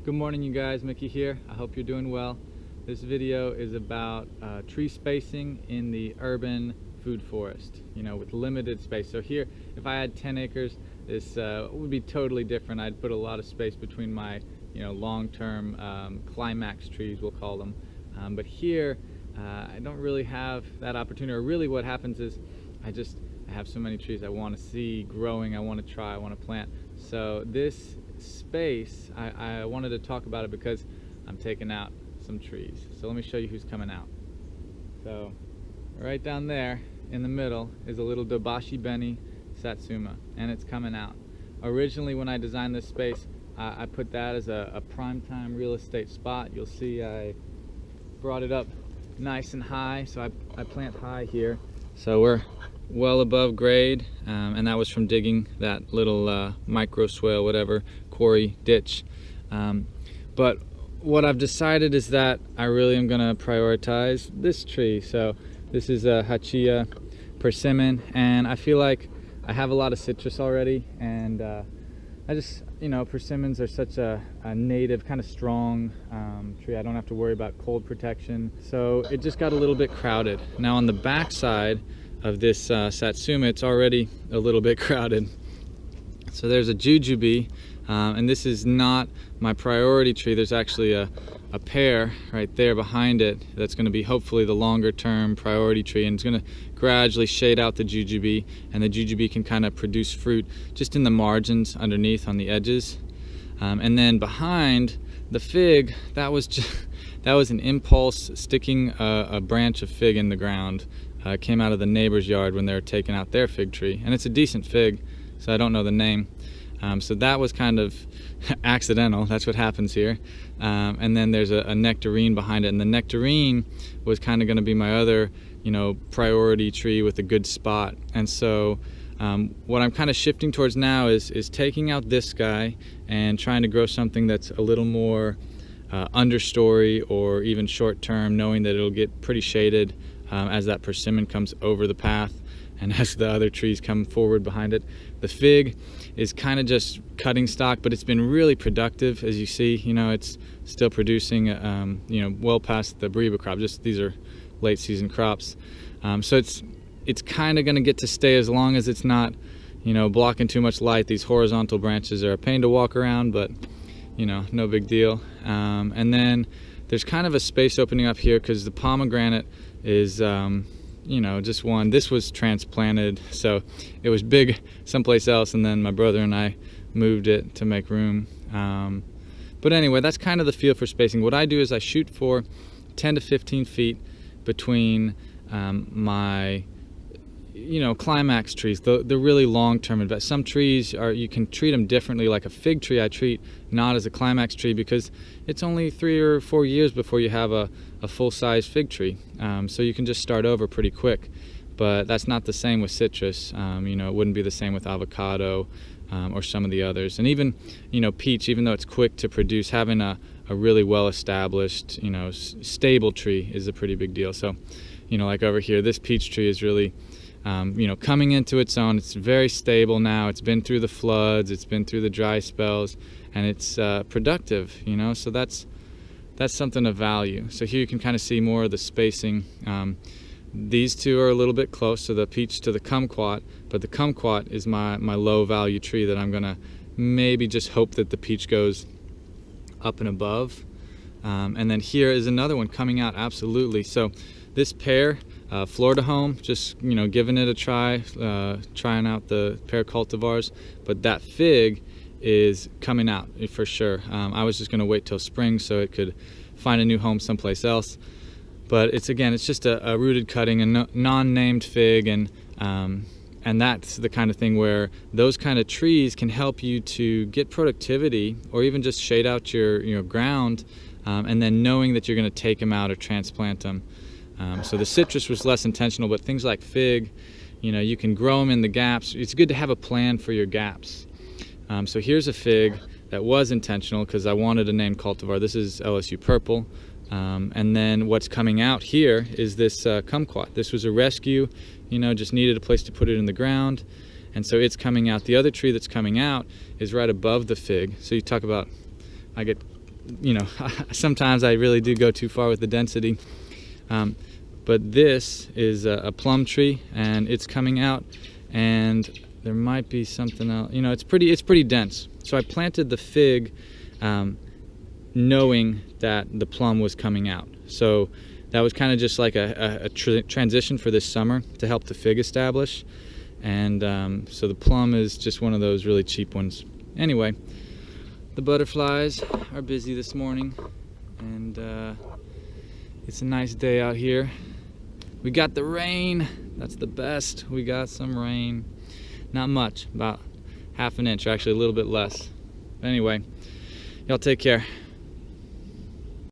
Good morning, you guys. Mickey here. I hope you're doing well. This video is about tree spacing in the urban food forest, with limited space. So here, if I had 10 acres, this would be totally different. I'd put a lot of space between my long-term climax trees, we'll call them. But here, I don't really have that opportunity. Or really what happens is I have so many trees I want to see growing, I want to try, I want to plant. So this space, I wanted to talk about it because I'm taking out some trees. So let me show you who's coming out. So right down there in the middle is a little Dobashi Beni Satsuma, and it's coming out. Originally, when I designed this space, I put that as a prime-time real estate spot. You'll see I brought it up nice and high, so I plant high here. So we're well above grade, and that was from digging that little micro swale, whatever, quarry ditch. But what I've decided is that I really am going to prioritize this tree. So this is a Hachia persimmon, and I feel like I have a lot of citrus already, and I just, persimmons are such a native, kind of strong tree. I don't have to worry about cold protection. So it just got a little bit crowded. Now on the back side of this Satsuma, it's already a little bit crowded. So there's a jujube, and this is not my priority tree. There's actually a pear right there behind it that's going to be hopefully the longer term priority tree, and it's going to gradually shade out the jujube, and the jujube can kind of produce fruit just in the margins underneath on the edges. And then behind the fig, that was an impulse, sticking a branch of fig in the ground. It came out of the neighbor's yard when they were taking out their fig tree, and it's a decent fig, so I don't know the name. So that was kind of accidental. That's what happens here. And then there's a nectarine behind it, and the nectarine was kind of going to be my other, priority tree with a good spot. And so what I'm kind of shifting towards now is taking out this guy and trying to grow something that's a little more understory or even short term, knowing that it'll get pretty shaded as that persimmon comes over the path and as the other trees come forward behind it. The fig is kind of just cutting stock, but it's been really productive. As you see, it's still producing, well past the Bariba crop. Just these are late season crops. So it's kind of going to get to stay as long as it's not, blocking too much light. These horizontal branches are a pain to walk around, but no big deal. And then there's kind of a space opening up here because the pomegranate is just one. This was transplanted, so it was big someplace else, and then my brother and I moved it to make room. But anyway, that's kind of the feel for spacing. What I do is I shoot for 10 to 15 feet between my climax trees, the really long-term invest. Some trees you can treat them differently. Like a fig tree, I treat not as a climax tree because it's only 3 or 4 years before you have a full-size fig tree. So you can just start over pretty quick. But that's not the same with citrus. It wouldn't be the same with avocado or some of the others. And even peach, even though it's quick to produce, having a really well-established stable tree is a pretty big deal. So like over here, this peach tree is really coming into its own. It's very stable now. It's been through the floods, it's been through the dry spells, and it's productive, so that's something of value. So here you can kind of see more of the spacing. These two are a little bit close, so the peach to the kumquat, but the kumquat is my low value tree that I'm gonna maybe just hope that the peach goes up and above. And then here is another one coming out absolutely. So this pear, Florida home, just giving it a try, trying out the pear cultivars, but that fig is coming out for sure. I was just going to wait till spring so it could find a new home someplace else, but it's just a rooted cutting, a non-named fig, and that's the kind of thing where those kind of trees can help you to get productivity or even just shade out your ground, and then knowing that you're going to take them out or transplant them. So the citrus was less intentional, but things like fig, you can grow them in the gaps. It's good to have a plan for your gaps. So here's a fig that was intentional because I wanted a named cultivar. This is LSU Purple. And then what's coming out here is this kumquat. This was a rescue, just needed a place to put it in the ground. And so it's coming out. The other tree that's coming out is right above the fig. So you talk about, I get you know, sometimes I really do go too far with the density. But this is a plum tree, and it's coming out, and there might be something else. You know, it's pretty dense. So I planted the fig knowing that the plum was coming out. So that was kind of just like a transition for this summer to help the fig establish. And so the plum is just one of those really cheap ones. Anyway, the butterflies are busy this morning, and it's a nice day out here. We got the rain. That's the best. We got some rain. Not much, about ½ an inch, or actually a little bit less. But anyway, y'all take care.